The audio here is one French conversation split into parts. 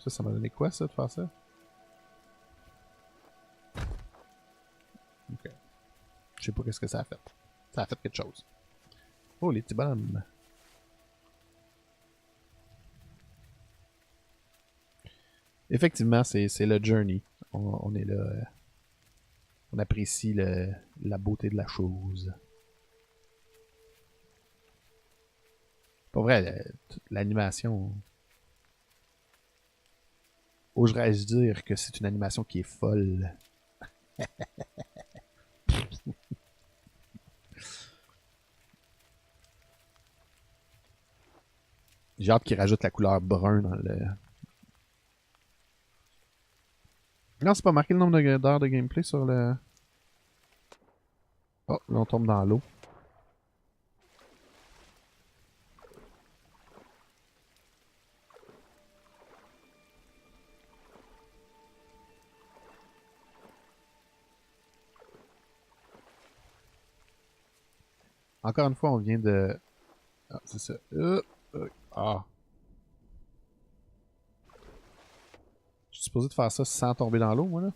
Ça m'a donné quoi, ça, de faire ça? Ok. Je sais pas qu'est-ce que ça a fait. Ça a fait quelque chose. Oh, les petits bonhommes. Effectivement, c'est le journey. On est là. On apprécie la beauté de la chose. Pour vrai, l'animation. Oserais-je dire que c'est une animation qui est folle? J'ai hâte qu'ils rajoutent la couleur brun dans le. Non, c'est pas marqué le nombre d'heures de gameplay sur le. Oh, là on tombe dans l'eau. Encore une fois, on vient de. Ah, c'est ça. Ah. Je suis supposé de faire ça sans tomber dans l'eau, moi, là?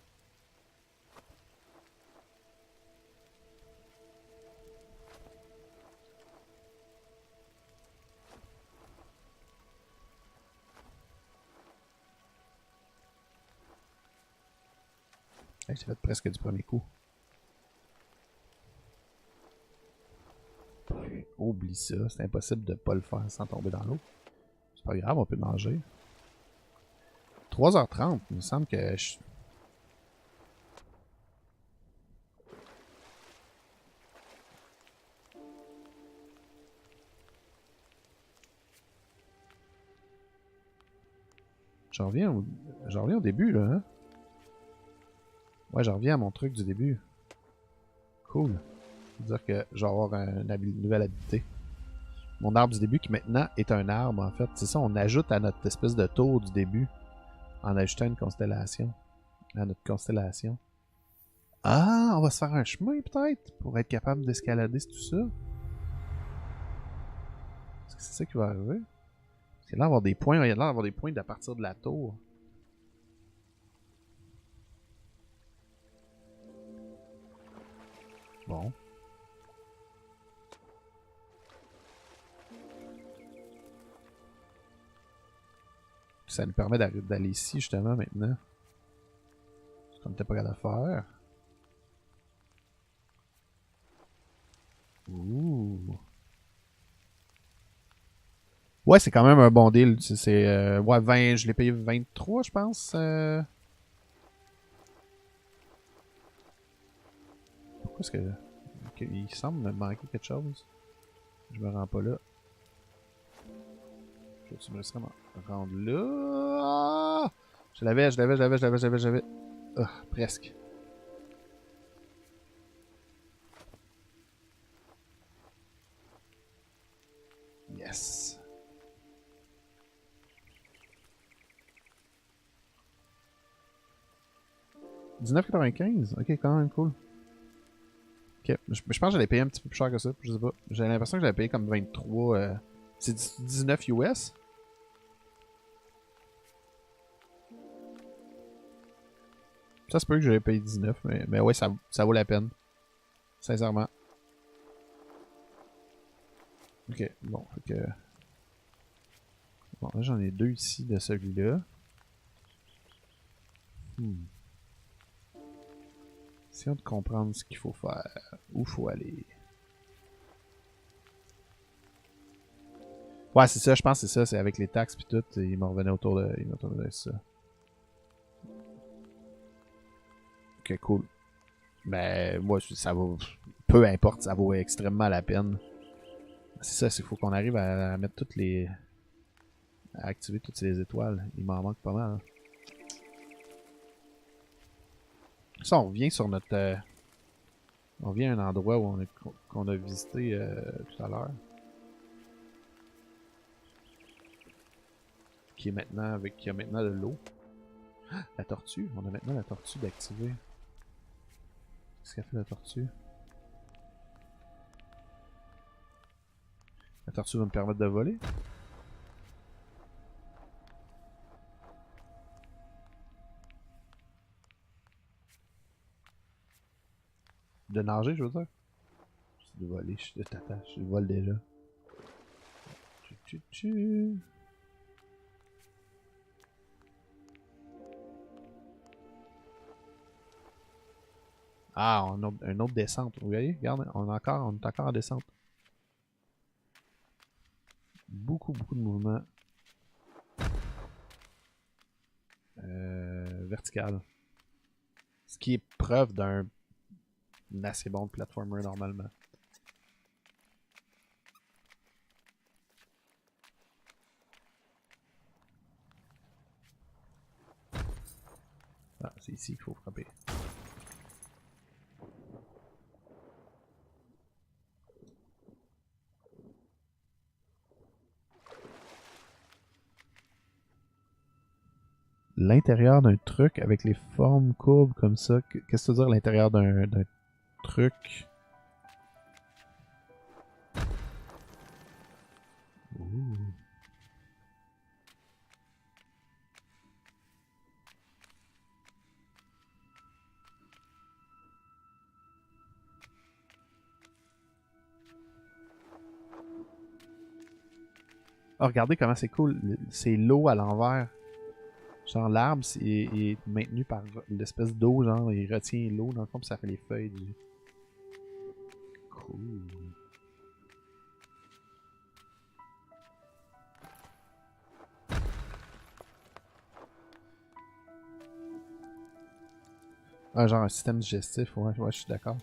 Hey, j'ai fait presque du premier coup. Oublie ça, c'est impossible de pas le faire sans tomber dans l'eau. C'est pas grave, on peut manger. 3h30, il me semble que je... J'en reviens au début, là, hein? Ouais, j'en reviens à mon truc du début. Cool. C'est-à-dire que je vais avoir une nouvelle habilité. Mon arbre du début qui maintenant est un arbre, en fait. C'est ça, on ajoute à notre espèce de tour du début en ajoutant une constellation. À notre constellation. Ah, on va se faire un chemin peut-être pour être capable d'escalader tout ça. Est-ce que c'est ça qui va arriver? Parce qu'il y a l'air d'avoir des points, il y a l'air d'avoir des points à partir de la tour. Bon. Ça nous permet d'aller ici justement maintenant. Ce qu'on n'était pas capable de faire. Ouh. Ouais, c'est quand même un bon deal. C'est ouais, 20, je l'ai payé 23, je pense. Pourquoi est-ce que. Il semble me manquer quelque chose. Je me rends pas là. Je me laisserais me rendre là. Ah! Je l'avais. Ah, presque. Yes. 19,95. Ok, quand même cool. Ok, je pense que j'allais payer un petit peu plus cher que ça. Je sais pas. J'ai l'impression que j'avais payé comme 23. C'est 19 US. Ça se peut que j'avais payé 19, mais ouais, ça vaut la peine. Sincèrement. Ok, bon, fait que. Bon, là j'en ai deux ici de celui-là. Essayons de comprendre ce qu'il faut faire. Où il faut aller. Ouais, c'est ça, je pense que c'est ça. C'est avec les taxes puis tout. Il m'en revenait autour de ça. Ok, cool. Ben, moi, ça vaut. Peu importe, ça vaut extrêmement la peine. C'est ça, c'est qu'il faut qu'on arrive à mettre toutes les. À activer toutes ces étoiles. Il m'en manque pas mal. Ça, on revient sur notre. On revient à un endroit où qu'on a visité tout à l'heure. Qui a maintenant de l'eau. La tortue. On a maintenant la tortue d'activer. Qu'est-ce qu'a fait la tortue? La tortue va me permettre de voler. De nager, je veux dire. C'est de voler, je t'attache, je vole déjà. Tchu. Ah, on a une autre descente. Vous voyez, regarde, on est encore en descente. Beaucoup de mouvements. Vertical. Ce qui est preuve d'un assez bon platformer normalement. Ah, c'est ici qu'il faut frapper. L'intérieur d'un truc avec les formes courbes comme ça. Qu'est-ce que tu veux dire l'intérieur d'un truc? Ouh. Oh, regardez comment c'est cool. C'est l'eau à l'envers. Genre l'arbre est maintenu par l'espèce d'eau, genre il retient l'eau dans le fond, puis ça fait les feuilles du. Cool. Ah, genre un système digestif, ouais, je suis d'accord.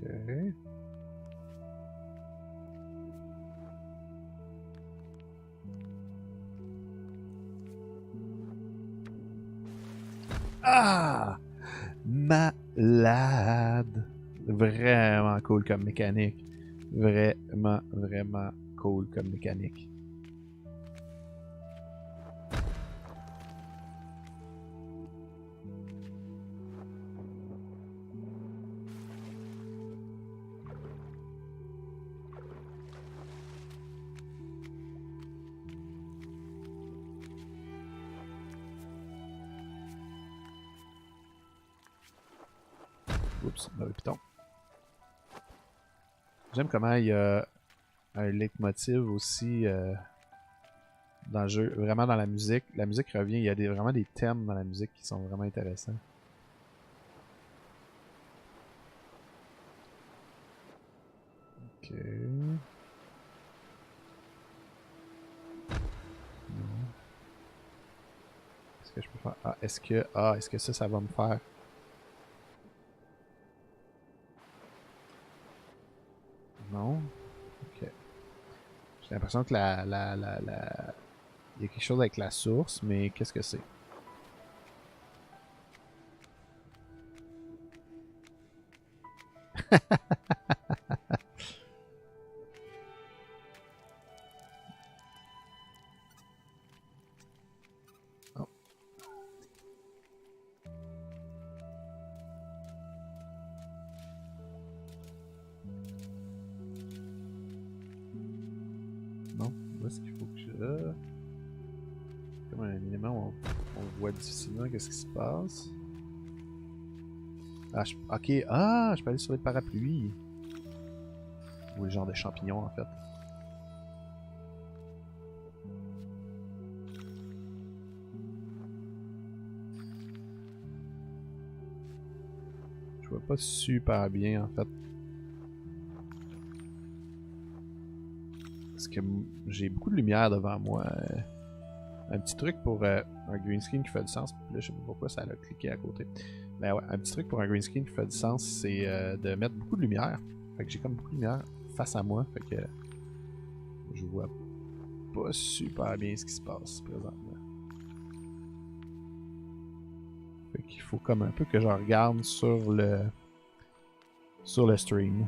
Ok. Ah! Malade! Vraiment cool comme mécanique. Vraiment cool comme mécanique. Oups, mauvais piton. J'aime comment il y a un leitmotiv aussi dans le jeu, vraiment dans la musique. La musique revient, il y a vraiment des thèmes dans la musique qui sont vraiment intéressants. Ok. Est-ce que je peux faire. Ah, est-ce que ça va me faire. Non? Ok. J'ai l'impression que il y a quelque chose avec la source, mais qu'est-ce que c'est? Oh. Non? Où est-ce qu'il faut que je. Comme un élément où on voit difficilement qu'est-ce qui se passe. Ah, ok. Ah, je peux aller sur les parapluies. Ou les genres de champignons, en fait. Je vois pas super bien, en fait. Parce que j'ai beaucoup de lumière devant moi. Un petit truc pour un green screen qui fait du sens. Là, je sais pas pourquoi ça a cliqué à côté. Mais ouais, un petit truc pour un green screen qui fait du sens, c'est de mettre beaucoup de lumière. Fait que j'ai comme beaucoup de lumière face à moi. Fait que je vois pas super bien ce qui se passe présentement. Fait qu'il faut comme un peu que je regarde sur le stream.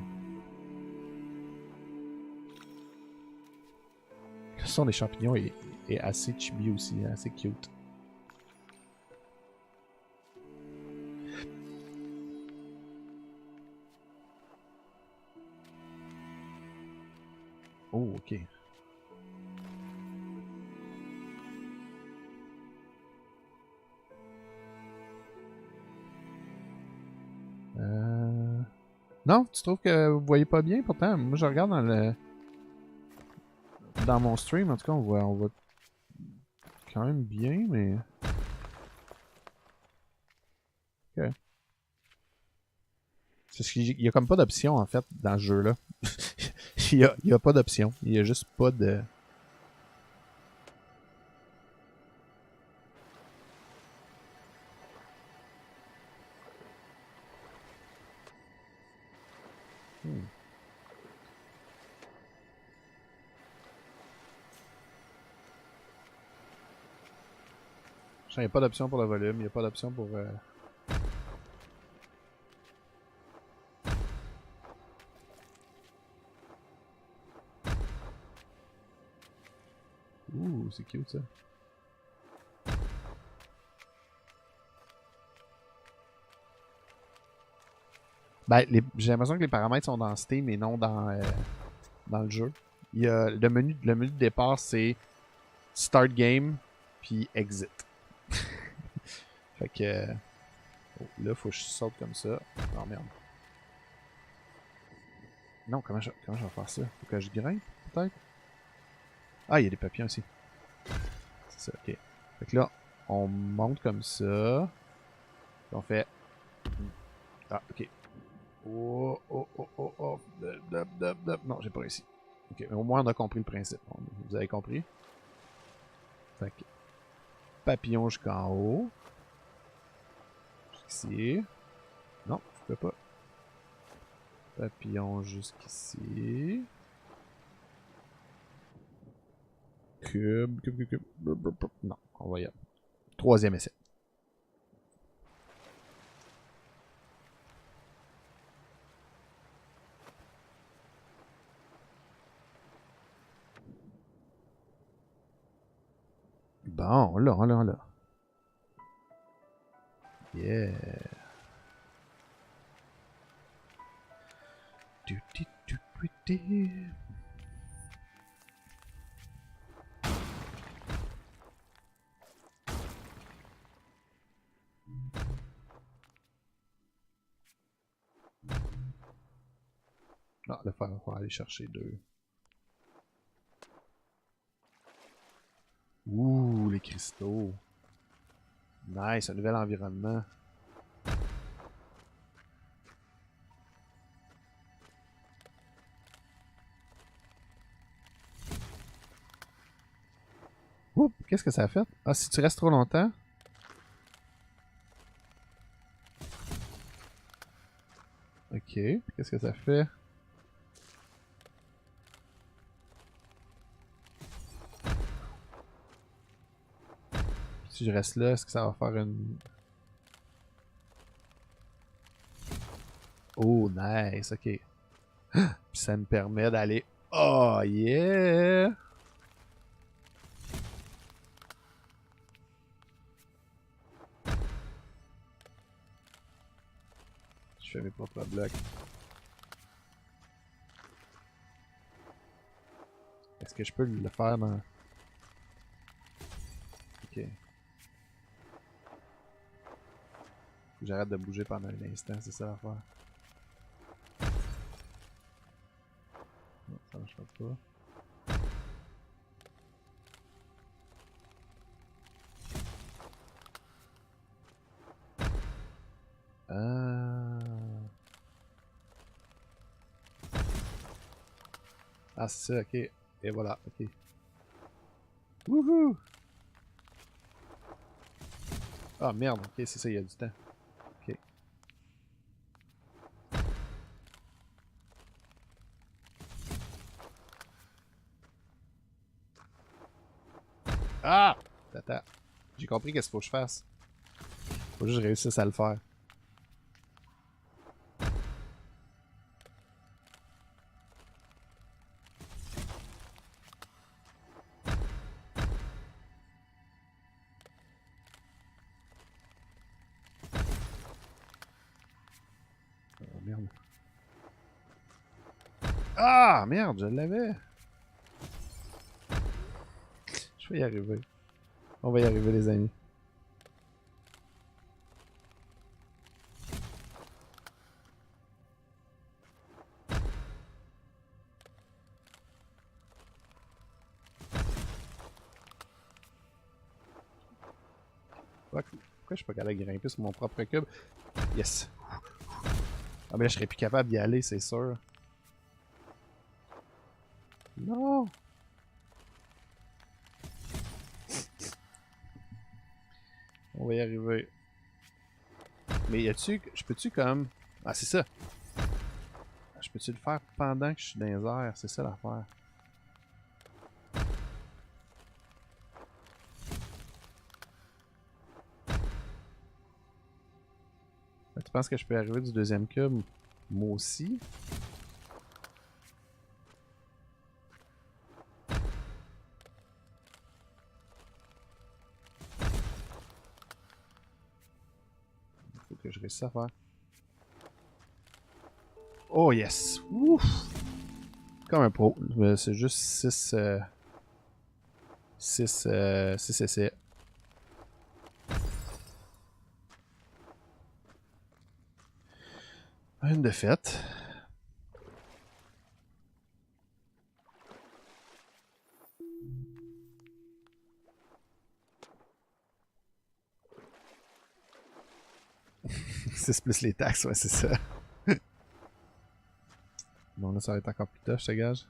Le son des champignons est assez chibi aussi, hein, assez cute. Oh, ok. Non, tu trouves que vous voyez pas bien? Pourtant, moi je regarde dans mon stream, en tout cas, on voit quand même bien, mais... Ok. C'est qu'il y a comme pas d'option, en fait, dans ce jeu-là. Il y a pas d'option. Il y a juste pas de... Hmm. Il n'y a pas d'option pour le volume, il n'y a pas d'option pour... Ouh, c'est cute ça. Ben, j'ai l'impression que les paramètres sont dans Steam et non dans le jeu. Il y a le menu de départ, c'est Start Game, puis Exit. Fait que... Oh, là, faut que je saute comme ça. Oh merde. Non, comment je vais faire ça? Faut que je grimpe, peut-être? Ah, il y a des papillons aussi. C'est ça, ok. Fait que là, on monte comme ça. Puis on fait... Ah, ok. Oh, oh, oh, oh, oh. Non, j'ai pas réussi. Ok, mais au moins on a compris le principe. Vous avez compris? Fait que... Papillon jusqu'en haut. Jusqu'ici. Non, je peux pas. Papillon jusqu'ici. Cube. Non, on va y aller. Troisième essai. Bon, là. Yeah. Ah, le faire, on va aller chercher deux. Ouh, les cristaux. Nice, un nouvel environnement. Oups, qu'est-ce que ça a fait? Ah, si tu restes trop longtemps. Ok, qu'est-ce que ça fait? Si je reste là, est-ce que ça va faire une... Oh, nice, ok. Puis ça me permet d'aller... Oh, yeah! Je fais mes propres blocs. Est-ce que je peux le faire dans... Ok. Faut que j'arrête de bouger pendant un instant, c'est ça l'affaire. Non, ça marchera pas. Ah, c'est ça, ok. Et voilà, ok. Wouhou! Ah, merde, ok, c'est ça, il y a du temps. Ok. Ah! Attends. J'ai compris qu'est-ce qu'il faut que je fasse. Faut juste que je réussisse à le faire. merde. Ah, merde, je l'avais. Je vais y arriver. On va y arriver, les amis. Pourquoi je suis pas capable de grimper sur mon propre cube? Yes! Ah, mais là, je serais plus capable d'y aller, c'est sûr. Non! On va y arriver. Mais y a-tu... Je peux-tu comme... Ah, c'est ça! Je peux-tu le faire pendant que je suis dans les airs? C'est ça l'affaire. Tu penses que je peux arriver du deuxième cube? Moi aussi? Faut que je réussisse à faire. Oh yes! Ouf! Comme un pro. C'est juste 6... 6 essais. Une défaite. C'est plus les taxes, ouais, c'est ça. Bon, là, ça va être encore plus tough, je te gage.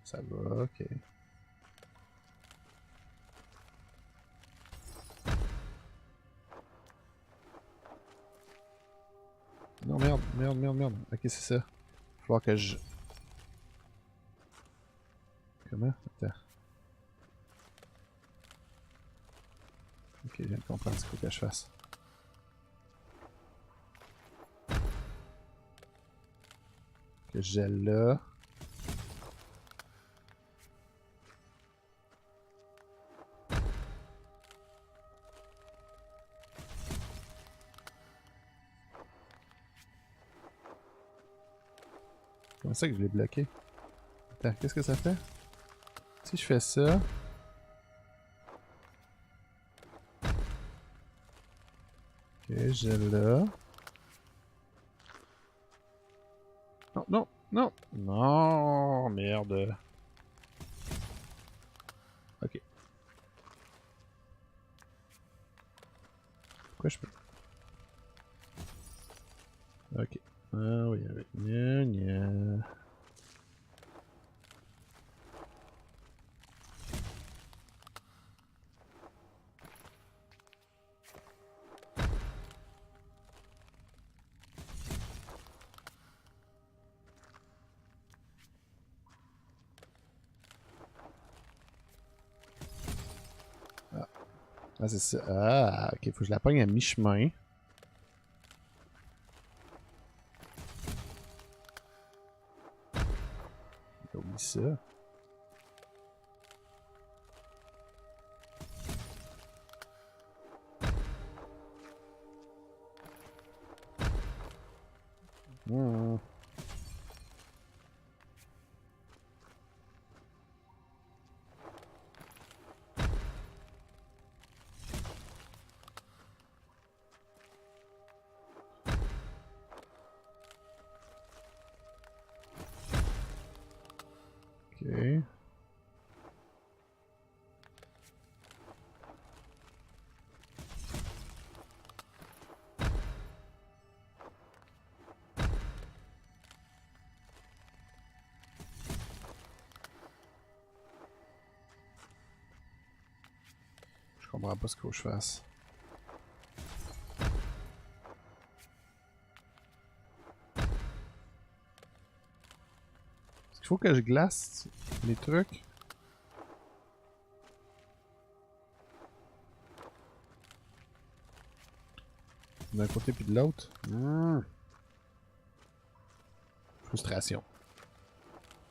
Ça va, ok. Non, merde, merde, merde, merde. Ok, c'est ça. Il va falloir que je... Comment? Attends. Ok, je viens de comprendre ce qu'il faut que je fasse. Que je gèle là. Comment ça que je l'ai bloqué? Attends, qu'est-ce que ça fait? Si je fais ça... Ok, je gèle là. Non, non, non! Non, merde. Ok. Pourquoi je peux... Ok. Ah oui, oui. Gna, gna. Ah, c'est ça. Ah, ok, faut que je la pogne à mi-chemin. Oublie ça. Mmh. Ok. Je comprends pas ce qu'il faut que je fasse. Est-ce qu'il faut que je glace les trucs? D'un côté puis de l'autre? Mmh. Frustration.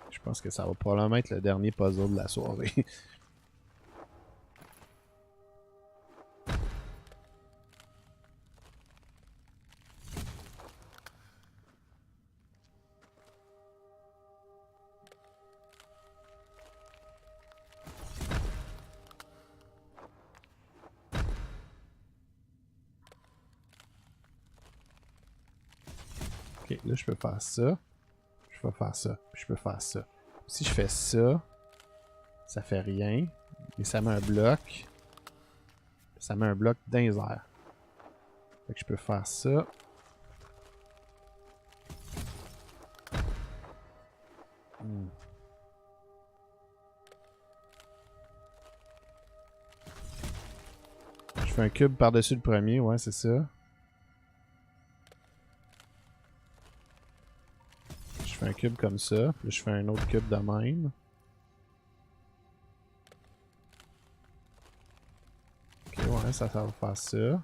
Je Je pense que ça va probablement être le dernier puzzle de la soirée. Ok, là je peux faire ça. Je peux faire ça. Puis je peux faire ça. Si je fais ça, ça fait rien. Et ça met un bloc. Ça met un bloc dans les airs. Fait que je peux faire ça. Je fais un cube par-dessus le premier, ouais, c'est ça. Je fais un cube comme ça, puis je fais un autre cube de même. Ok, ouais, ça va faire ça.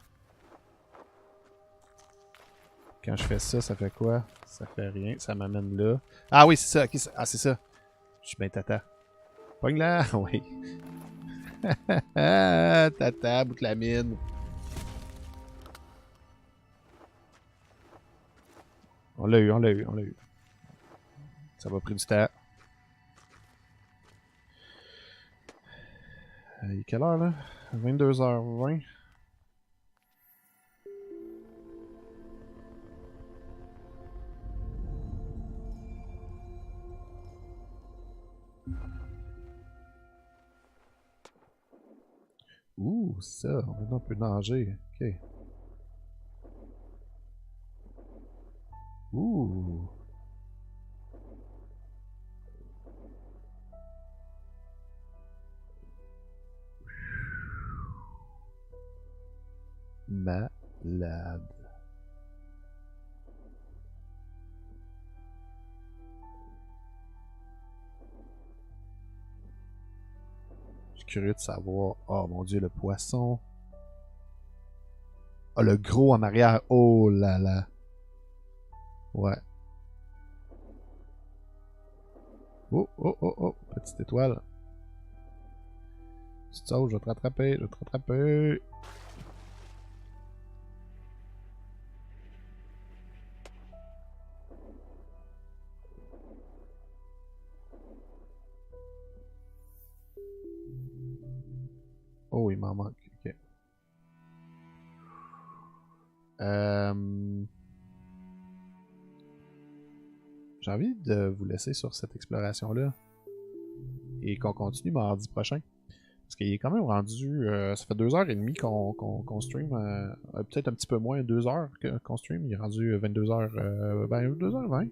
Quand je fais ça, ça fait quoi? Ça fait rien, ça m'amène là. Ah oui, c'est ça, ok, ah c'est ça. Je suis bien tata. Pogne là, oui. Tata, bout de la mine. On l'a eu, on l'a eu, on l'a eu. Ça va prendre du temps. Il est quelle heure là? 22h20. Ouh, ça, on peut nager. Ok. Ouh. Malade. Je suis curieux de savoir. Oh mon dieu, le poisson. Ah, le gros en arrière. Oh là là. Ouais. Oh, oh, oh, oh. Petite étoile. Tu te sauves, je vais te rattraper, je vais te rattraper. Oh, il m'en manque. Ok. J'ai envie de vous laisser sur cette exploration-là. Et qu'on continue mardi prochain. Parce qu'il est quand même rendu. Ça fait 2h30 qu'on stream. Peut-être un petit peu moins, 2h qu'on stream. Il est rendu 22h. 22h20.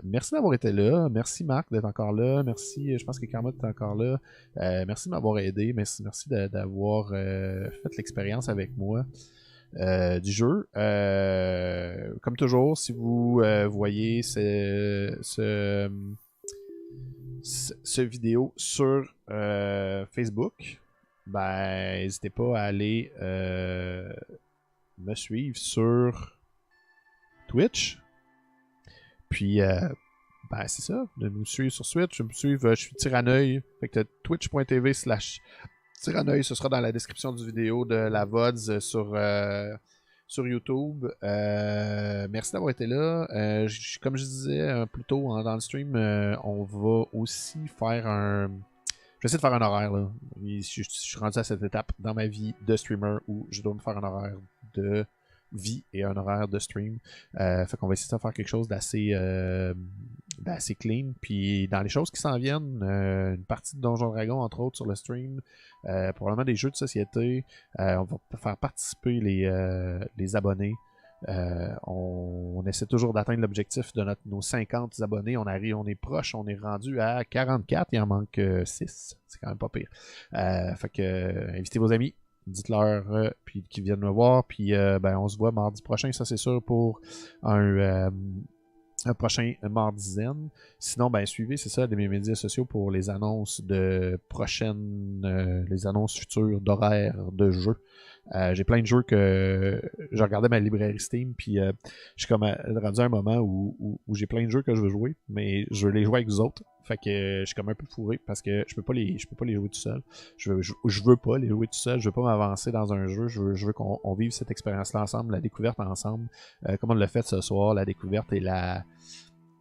Merci d'avoir été là. Merci Marc d'être encore là. Merci, je pense que Karma est encore là. Merci de m'avoir aidé. Merci d'avoir fait l'expérience avec moi. Du jeu. Comme toujours, si vous voyez ce vidéo sur Facebook, ben n'hésitez pas à aller me suivre sur Twitch. Puis ben c'est ça, de me suivre sur Twitch, de me suivre, je suis Tyranneuil, fait que twitch.tv/Tyranneuil, ce sera dans la description du vidéo de la VODs sur YouTube. Merci d'avoir été là. Comme je disais plus tôt dans le stream, on va aussi faire un... Je vais essayer de faire un horaire. Là. Je suis rendu à cette étape dans ma vie de streamer où je dois me faire un horaire de vie et un horaire de stream. Fait qu'on va essayer de faire quelque chose d'assez clean. Puis dans les choses qui s'en viennent, une partie de Donjon Dragon, entre autres, sur le stream. Probablement des jeux de société. On va faire participer les abonnés. On essaie toujours d'atteindre l'objectif de nos 50 abonnés. On est proche, on est rendu à 44. Il en manque 6. C'est quand même pas pire. Fait que invitez vos amis. Dites-leur puis qu'ils viennent me voir. Puis ben, on se voit mardi prochain, ça c'est sûr, pour un prochain mardi zen. Sinon, ben suivez, c'est ça, mes médias sociaux pour les annonces de prochaines, les annonces futures d'horaires de jeu. J'ai plein de jeux que je regardais ma librairie Steam, puis je suis comme rendu à un moment où j'ai plein de jeux que je veux jouer, mais je veux les jouer avec vous autres. Fait que je suis comme un peu fourré parce que je peux pas les jouer tout seul. Je veux pas les jouer tout seul, je veux pas m'avancer dans un jeu, je veux qu'on vive cette expérience-là ensemble, la découverte ensemble, comme on l'a fait ce soir, la découverte et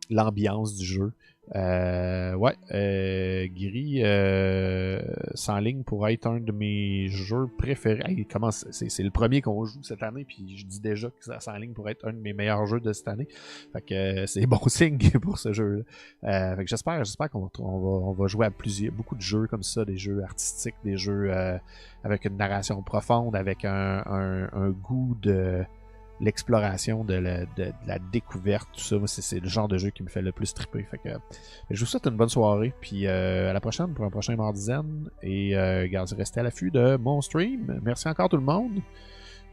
l'ambiance du jeu. Gris s'enligne pour être un de mes jeux préférés. Hey, c'est le premier qu'on joue cette année, puis je dis déjà que ça s'enligne pour être un de mes meilleurs jeux de cette année. Fait que c'est bon signe pour ce jeu-là. Fait que j'espère qu'on va jouer à beaucoup de jeux comme ça, des jeux artistiques, des jeux avec une narration profonde, avec un goût de l'exploration, de la découverte, tout ça. Moi, c'est le genre de jeu qui me fait le plus triper. Fait que je vous souhaite une bonne soirée, puis à la prochaine pour un prochain Mardi Zen. Et restez à l'affût de mon stream. Merci encore tout le monde.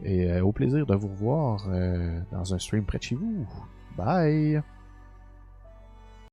Et au plaisir de vous revoir dans un stream près de chez vous. Bye!